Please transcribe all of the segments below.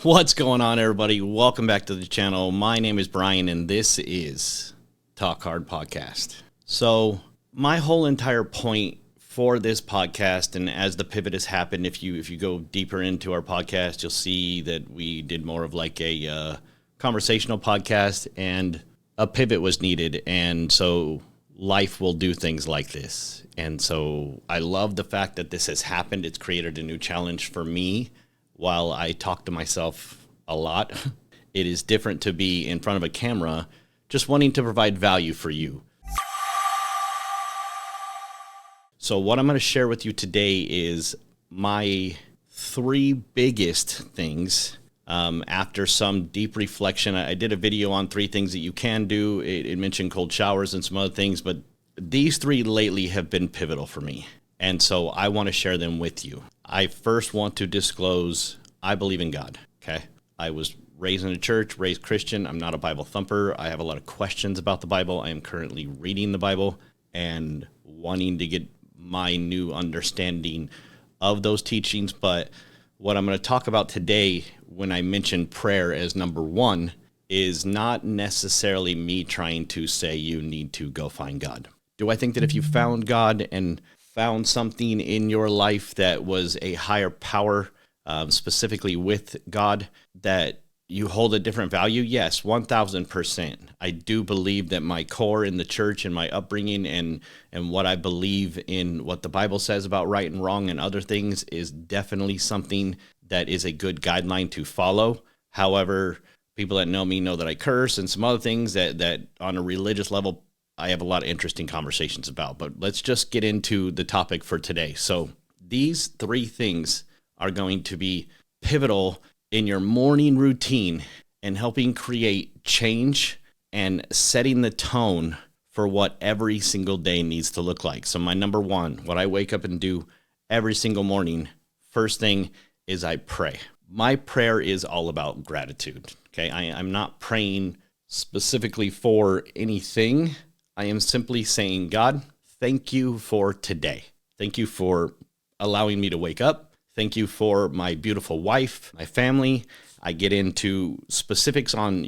What's going on, everybody? Welcome back to the channel. My name is Brian, and this is Talk Hard Podcast. So my whole entire point for this podcast, and as the pivot has happened, if you go deeper into our podcast, you'll see that we did more of like a conversational podcast, and a pivot was needed. And so life will do things like this. And so I love the fact that this has happened. It's created a new challenge for me. While I talk to myself a lot, it is different to be in front of a camera, just wanting to provide value for you. So what I'm going to share with you today is my three biggest things. After some deep reflection, I did a video on 3 things that you can do. It mentioned cold showers and some other things, but these 3 lately have been pivotal for me. And so I want to share them with you. I first want to disclose, I believe in God, okay? I was raised in a church, raised Christian. I'm not a Bible thumper. I have a lot of questions about the Bible. I am currently reading the Bible and wanting to get my new understanding of those teachings. But what I'm going to talk about today, when I mention prayer as number 1, is not necessarily me trying to say you need to go find God. Do I think that if you found God and found something in your life that was a higher power, specifically with God, that you hold a different value? Yes, 1000%. I do believe that my core in the church and my upbringing and what I believe in what the Bible says about right and wrong and other things is definitely something that is a good guideline to follow. However, people that know me know that I curse and some other things that on a religious level I have a lot of interesting conversations about, but let's just get into the topic for today. So these 3 things are going to be pivotal in your morning routine and helping create change and setting the tone for what every single day needs to look like. So my number 1, what I wake up and do every single morning, first thing is I pray. My prayer is all about gratitude. Okay, I'm not praying specifically for anything. I am simply saying, God, thank you for today. Thank you for allowing me to wake up. Thank you for my beautiful wife, my family. I get into specifics on,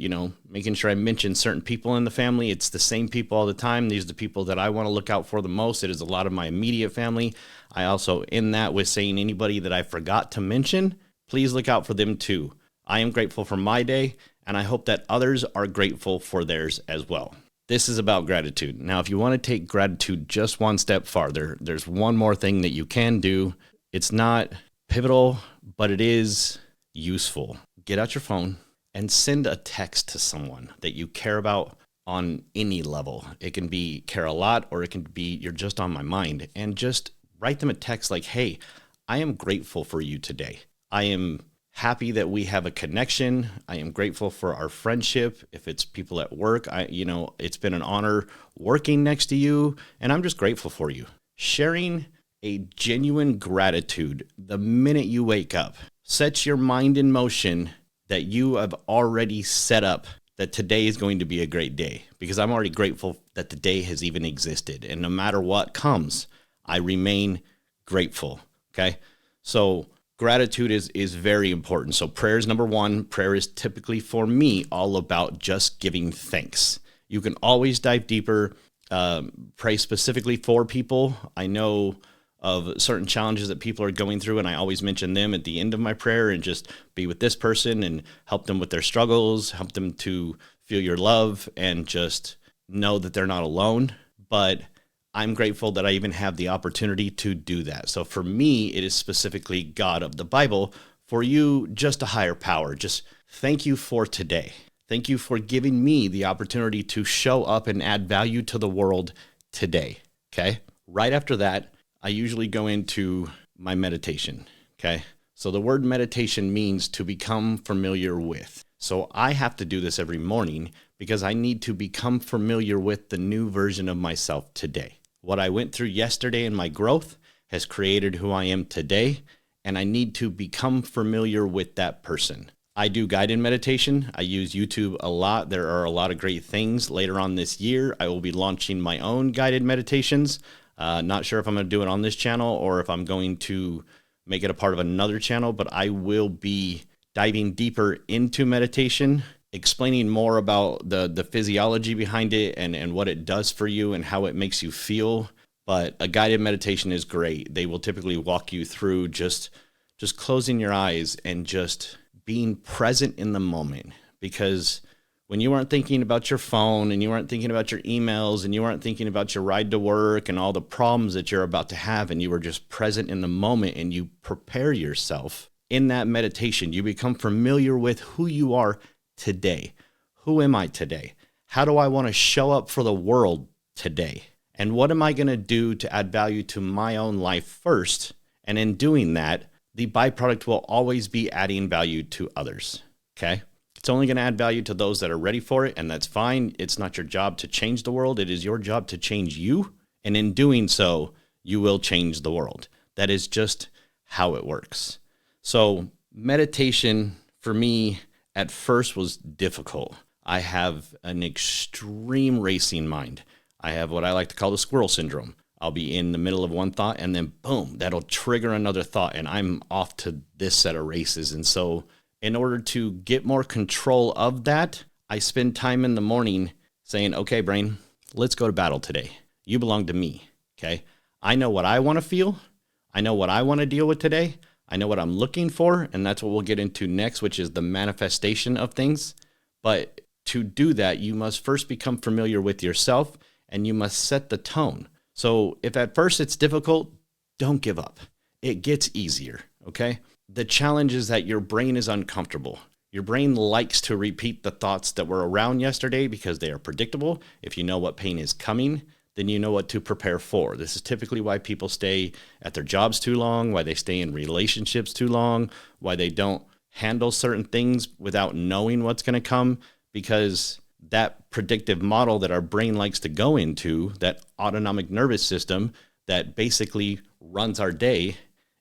making sure I mention certain people in the family. It's the same people all the time. These are the people that I want to look out for the most. It is a lot of my immediate family. I also end that with saying anybody that I forgot to mention, please look out for them too. I am grateful for my day, and I hope that others are grateful for theirs as well. This is about gratitude. Now, if you want to take gratitude just one step farther, there's one more thing that you can do. It's not pivotal, but it is useful. Get out your phone and send a text to someone that you care about on any level. It can be care a lot, or it can be you're just on my mind, and just write them a text like, hey, I am grateful for you today. I am happy that we have a connection. I am grateful for our friendship. If it's people at work, it's been an honor working next to you, and I'm just grateful for you. Sharing a genuine gratitude the minute you wake up sets your mind in motion that you have already set up that today is going to be a great day, because I'm already grateful that the day has even existed. And no matter what comes, I remain grateful. Okay. So gratitude is very important. So prayer is number 1. Prayer is typically for me all about just giving thanks. You can always dive deeper, pray specifically for people. I know of certain challenges that people are going through, and I always mention them at the end of my prayer, and just be with this person and help them with their struggles, help them to feel your love and just know that they're not alone. But I'm grateful that I even have the opportunity to do that. So for me, it is specifically God of the Bible. For you, just a higher power. Just thank you for today. Thank you for giving me the opportunity to show up and add value to the world today. Okay. Right after that, I usually go into my meditation. Okay. So the word meditation means to become familiar with. So I have to do this every morning because I need to become familiar with the new version of myself today. What I went through yesterday in my growth has created who I am today, and I need to become familiar with that person. I do guided meditation. I use YouTube a lot. There are a lot of great things. Later on this year, I will be launching my own guided meditations. Not sure if I'm going to do it on this channel or if I'm going to make it a part of another channel, but I will be diving deeper into meditation, explaining more about the physiology behind it and what it does for you and how it makes you feel. But a guided meditation is great. They will typically walk you through just closing your eyes and just being present in the moment. Because when you aren't thinking about your phone and you aren't thinking about your emails and you aren't thinking about your ride to work and all the problems that you're about to have, and you are just present in the moment and you prepare yourself in that meditation, you become familiar with who you are today. Who am I today? How do I want to show up for the world today? And what am I going to do to add value to my own life first? And in doing that, the byproduct will always be adding value to others. Okay? It's only going to add value to those that are ready for it, and that's fine. It's not your job to change the world. It is your job to change you. And in doing so, you will change the world. That is just how it works. So meditation for me at first was difficult. I have an extreme racing mind. I have what I like to call the squirrel syndrome. I'll be in the middle of one thought and then boom, that'll trigger another thought and I'm off to this set of races. And so in order to get more control of that, I spend time in the morning saying, okay, brain, let's go to battle today. You belong to me, okay? I know what I want to feel. I know what I want to deal with today. I know what I'm looking for, and that's what we'll get into next, which is the manifestation of things. But to do that, you must first become familiar with yourself, and you must set the tone. So if at first it's difficult, don't give up. It gets easier, okay? The challenge is that your brain is uncomfortable. Your brain likes to repeat the thoughts that were around yesterday because they are predictable. If you know what pain is coming, then you know what to prepare for. This is typically why people stay at their jobs too long, why they stay in relationships too long, why they don't handle certain things without knowing what's going to come, because that predictive model that our brain likes to go into, that autonomic nervous system that basically runs our day,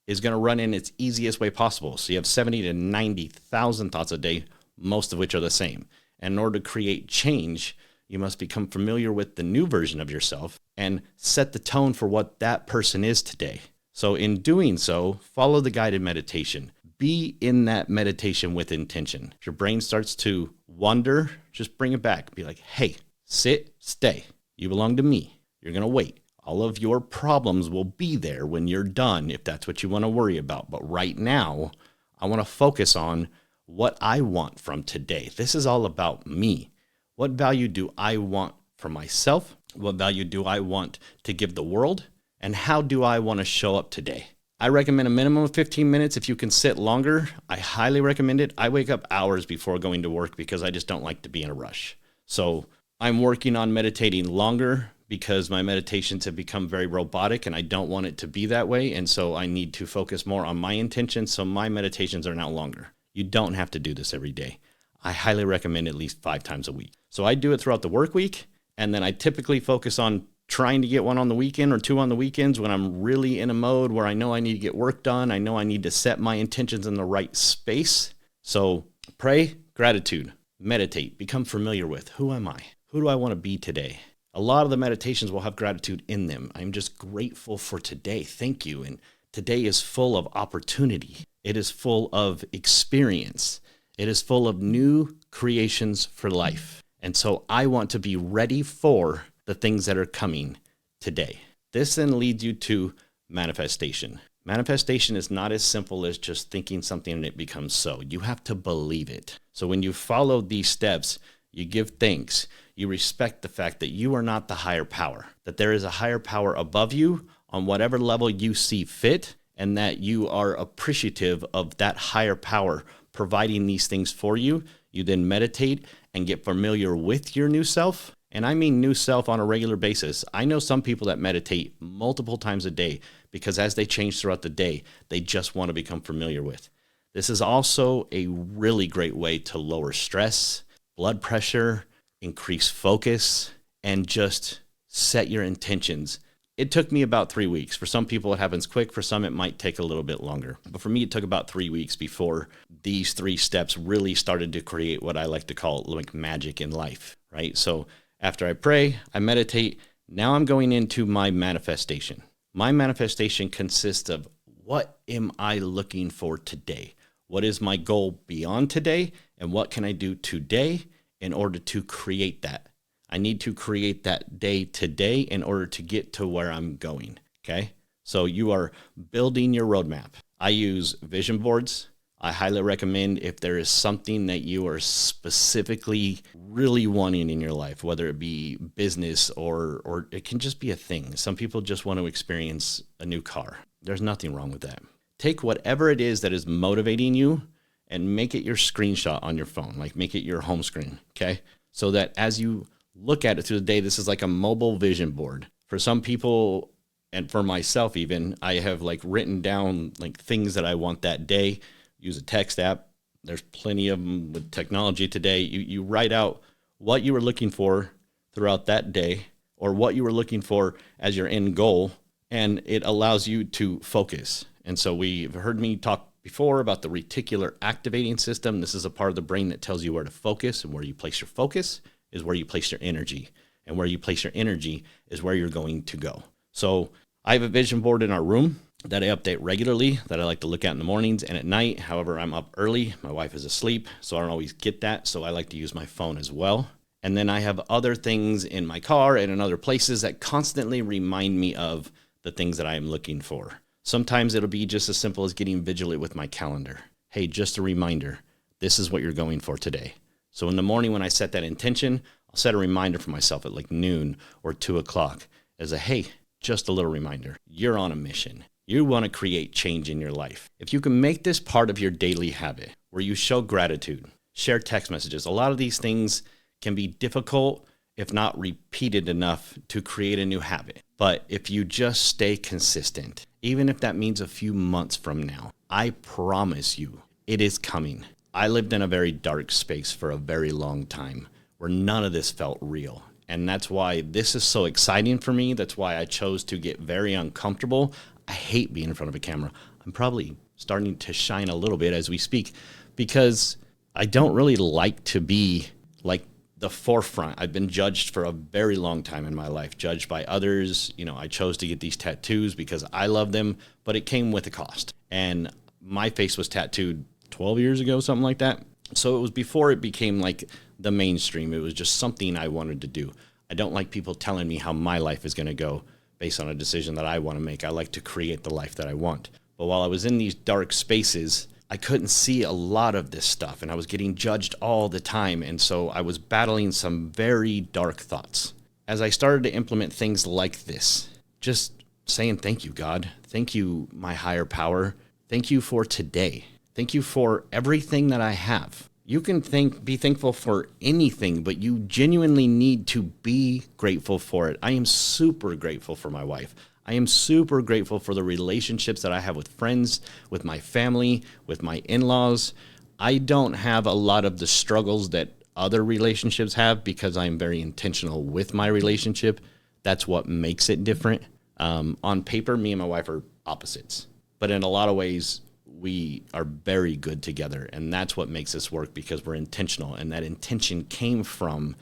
is going to run in its easiest way possible. So you have 70 to 90,000 thoughts a day, most of which are the same. And in order to create change, you must become familiar with the new version of yourself and set the tone for what that person is today. So in doing so, follow the guided meditation. Be in that meditation with intention. If your brain starts to wander, just bring it back. Be like, hey, sit, stay. You belong to me. You're going to wait. All of your problems will be there when you're done, if that's what you want to worry about. But right now, I want to focus on what I want from today. This is all about me. What value do I want for myself? What value do I want to give the world? And how do I want to show up today? I recommend a minimum of 15 minutes. If you can sit longer, I highly recommend it. I wake up hours before going to work because I just don't like to be in a rush. So I'm working on meditating longer because my meditations have become very robotic and I don't want it to be that way. And so I need to focus more on my intentions. So my meditations are now longer. You don't have to do this every day. I highly recommend at least 5 times a week. So I do it throughout the work week. And then I typically focus on trying to get one on the weekend or 2 on the weekends when I'm really in a mode where I know I need to get work done. I know I need to set my intentions in the right space. So pray, gratitude, meditate, become familiar with who am I? Who do I want to be today? A lot of the meditations will have gratitude in them. I'm just grateful for today. Thank you. And today is full of opportunity. It is full of experience. It is full of new creations for life. And so I want to be ready for the things that are coming today. This then leads you to manifestation. Manifestation is not as simple as just thinking something and it becomes so. You have to believe it. So when you follow these steps, you give thanks. You respect the fact that you are not the higher power, that there is a higher power above you on whatever level you see fit, and that you are appreciative of that higher power providing these things for you. You then meditate and get familiar with your new self. And I mean new self on a regular basis. I know some people that meditate multiple times a day because as they change throughout the day, they just want to become familiar with. This is also a really great way to lower stress, blood pressure, increase focus, and just set your intentions. It took me about 3 weeks. For some people, it happens quick. For some, it might take a little bit longer. But for me, it took about 3 weeks before these 3 steps really started to create what I like to call like magic in life, right? So after I pray, I meditate. Now I'm going into my manifestation. My manifestation consists of what am I looking for today? What is my goal beyond today? And what can I do today in order to create that? I need to create that day today in order to get to where I'm going. Okay. So you are building your roadmap. I use vision boards. I highly recommend if there is something that you are specifically really wanting in your life, whether it be business or it can just be a thing. Some people just want to experience a new car. There's nothing wrong with that. Take whatever it is that is motivating you and make it your screenshot on your phone, like make it your home screen, okay? So that as you look at it through the day, this is like a mobile vision board. For some people, and for myself even, I have like written down like things that I want that day. Use a text app. There's plenty of them with technology today. You write out what you were looking for throughout that day or what you were looking for as your end goal, and it allows you to focus. And so we've heard me talk before about the reticular activating system. This is a part of the brain that tells you where to focus, and where you place your focus is where you place your energy, and where you place your energy is where you're going to go. So I have a vision board in our room that I update regularly, that I like to look at in the mornings and at night. However, I'm up early. My wife is asleep, so I don't always get that. So I like to use my phone as well. And then I have other things in my car and in other places that constantly remind me of the things that I am looking for. Sometimes it'll be just as simple as getting vigilant with my calendar. Hey, just a reminder, this is what you're going for today. So in the morning when I set that intention, I'll set a reminder for myself at like noon or 2 o'clock as a, hey, just a little reminder. You're on a mission. You want to create change in your life. If you can make this part of your daily habit where you show gratitude, share text messages, a lot of these things can be difficult if not repeated enough to create a new habit. But if you just stay consistent, even if that means a few months from now, I promise you it is coming. I lived in a very dark space for a very long time where none of this felt real. And that's why this is so exciting for me. That's why I chose to get very uncomfortable. I hate being in front of a camera. I'm probably starting to shine a little bit as we speak because I don't really like to be like the forefront. I've been judged for a very long time in my life, judged by others. You know, I chose to get these tattoos because I love them, but it came with a cost. And my face was tattooed 12 years ago, something like that. So it was before it became like the mainstream. It was just something I wanted to do. I don't like people telling me how my life is going to go based on a decision that I want to make. I like to create the life that I want. But while I was in these dark spaces, I couldn't see a lot of this stuff, and I was getting judged all the time. And so I was battling some very dark thoughts. As I started to implement things like this, just saying, thank you, God. Thank you, my higher power. Thank you for today. Thank you for everything that I have. You can be thankful for anything, but you genuinely need to be grateful for it. I am super grateful for my wife. I am super grateful for the relationships that I have with friends, with my family, with my in-laws. I don't have a lot of the struggles that other relationships have because I'm very intentional with my relationship. That's what makes it different. On paper, me and my wife are opposites, but in a lot of ways, we are very good together, and that's what makes us work because we're intentional, and that intention came from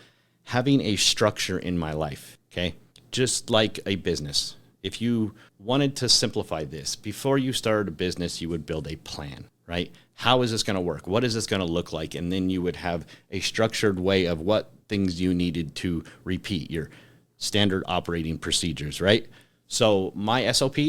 having a structure in my life, okay? Just like a business. If you wanted to simplify this, before you started a business, you would build a plan, right? How is this going to work? What is this going to look like? And then you would have a structured way of what things you needed to repeat, your standard operating procedures, right? So my SOP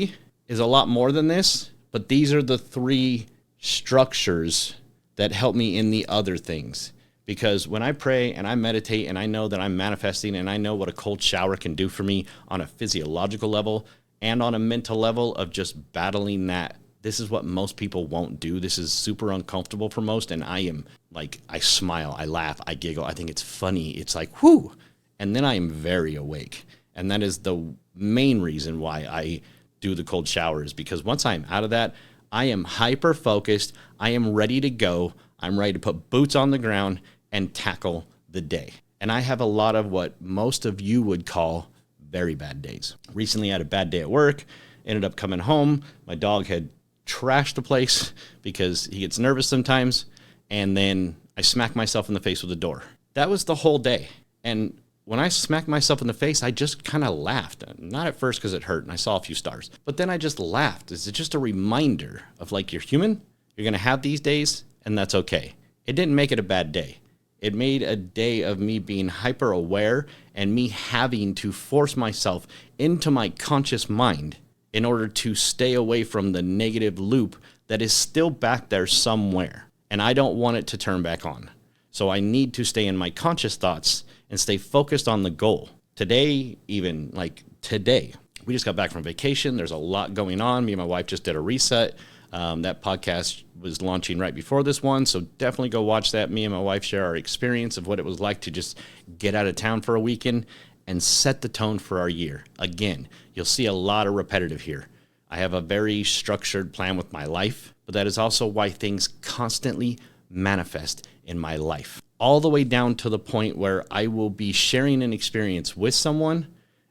is a lot more than this. But these are the 3 structures that help me in the other things. Because when I pray and I meditate and I know that I'm manifesting and I know what a cold shower can do for me on a physiological level and on a mental level of just battling that, this is what most people won't do. This is super uncomfortable for most. And I am like, I smile, I laugh, I giggle. I think it's funny. It's like, whoo. And then I am very awake. And that is the main reason why I do the cold showers, because once I'm out of that, I am hyper focused. I am ready to go. I'm ready to put boots on the ground and tackle the day. And I have a lot of what most of you would call very bad days. Recently, I had a bad day at work, ended up coming home. My dog had trashed the place because he gets nervous sometimes. And then I smacked myself in the face with a door. That was the whole day. And when I smacked myself in the face, I just kind of laughed. Not at first because it hurt and I saw a few stars, but then I just laughed. It's just a reminder of like, you're human, You're going to have these days, and that's okay. It didn't make it a bad day. It made a day of me being hyper aware and me having to force myself into my conscious mind in order to stay away from the negative loop that is still back there somewhere. And I don't want it to turn back on. So I need to stay in my conscious thoughts and stay focused on the goal. Today, even like today, we just got back from vacation. There's a lot going on. Me and my wife just did a reset. That podcast was launching right before this one, so definitely go watch that. Me and my wife share our experience of what it was like to just get out of town for a weekend and set the tone for our year. Again, you'll see a lot of repetitive here. I have a very structured plan with my life, but that is also why things constantly manifest in my life. All the way down to the point where I will be sharing an experience with someone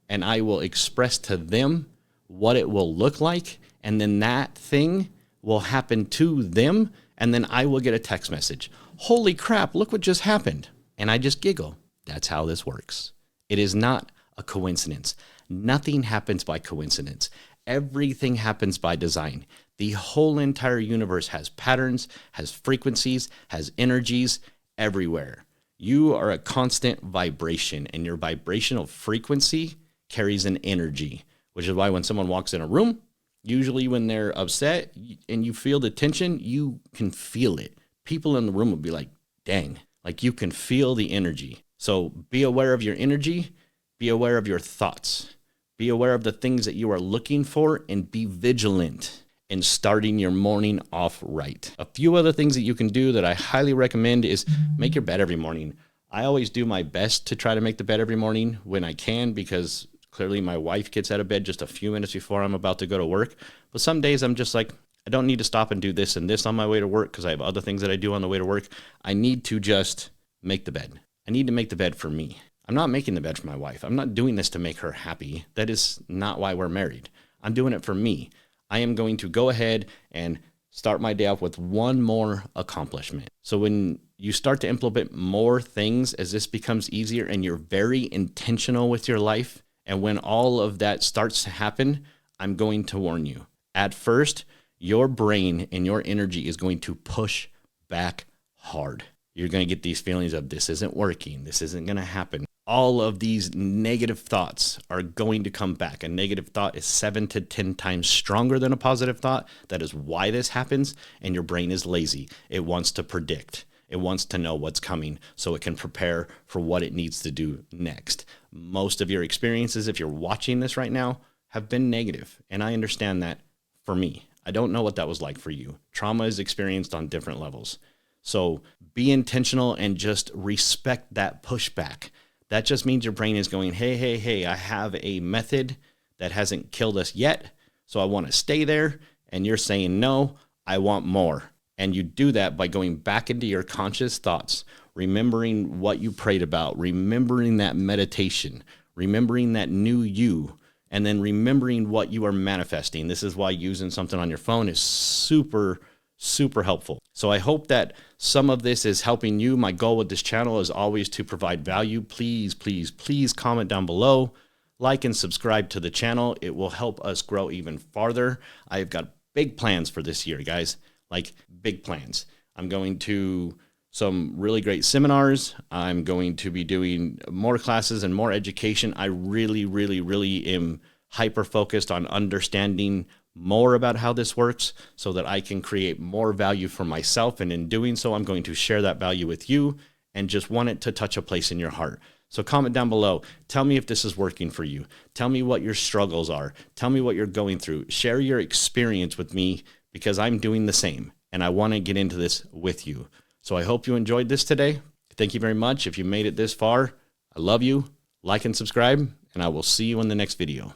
and I will express to them what it will look like, and then that thing will happen to them, and then I will get a text message. Holy crap, look what just happened. And I just giggle. That's how this works. It is not a coincidence. Nothing happens by coincidence. Everything happens by design. The whole entire universe has patterns, has frequencies, has energies everywhere. You are a constant vibration, and your vibrational frequency carries an energy, which is why when someone walks in a room, usually when they're upset and you feel the tension, you can feel it. People in the room will be like, dang, like you can feel the energy. So be aware of your energy, be aware of your thoughts, be aware of the things that you are looking for, and be vigilant in starting your morning off right. A few other things that you can do that I highly recommend is make your bed every morning. I always do my best to try to make the bed every morning when I can, because clearly my wife gets out of bed just a few minutes before I'm about to go to work. But some days I'm just like, I don't need to stop and do this and this on my way to work because I have other things that I do on the way to work. I need to just make the bed. I need to make the bed for me. I'm not making the bed for my wife. I'm not doing this to make her happy. That is not why we're married. I'm doing it for me. I am going to go ahead and start my day off with one more accomplishment. So when you start to implement more things as this becomes easier and you're very intentional with your life, and when all of that starts to happen, I'm going to warn you. At first, your brain and your energy is going to push back hard. You're going to get these feelings of this isn't working, this isn't going to happen. All of these negative thoughts are going to come back. A negative thought is 7 to 10 times stronger than a positive thought. That is why this happens, and your brain is lazy. It wants to predict. It wants to know what's coming so it can prepare for what it needs to do next. Most of your experiences, if you're watching this right now, have been negative. And I understand that for me. I don't know what that was like for you. Trauma is experienced on different levels. So be intentional and just respect that pushback. That just means your brain is going, hey, I have a method that hasn't killed us yet, so I want to stay there. And you're saying, no, I want more. And you do that by going back into your conscious thoughts, remembering what you prayed about, remembering that meditation, remembering that new you, and then remembering what you are manifesting. This is why using something on your phone is super, super helpful. So I hope that some of this is helping you. My goal with this channel is always to provide value. Please, please, please comment down below, like and subscribe to the channel. It will help us grow even farther. I've got big plans for this year, guys. Like big plans. I'm going to some really great seminars. I'm going to be doing more classes and more education. I really, really, really am hyper focused on understanding more about how this works so that I can create more value for myself. And in doing so, I'm going to share that value with you and just want it to touch a place in your heart. So comment down below. Tell me if this is working for you. Tell me what your struggles are. Tell me what you're going through. Share your experience with me, because I'm doing the same and I want to get into this with you. So I hope you enjoyed this today. Thank you very much. If you made it this far, I love you. Like and subscribe, and I will see you in the next video.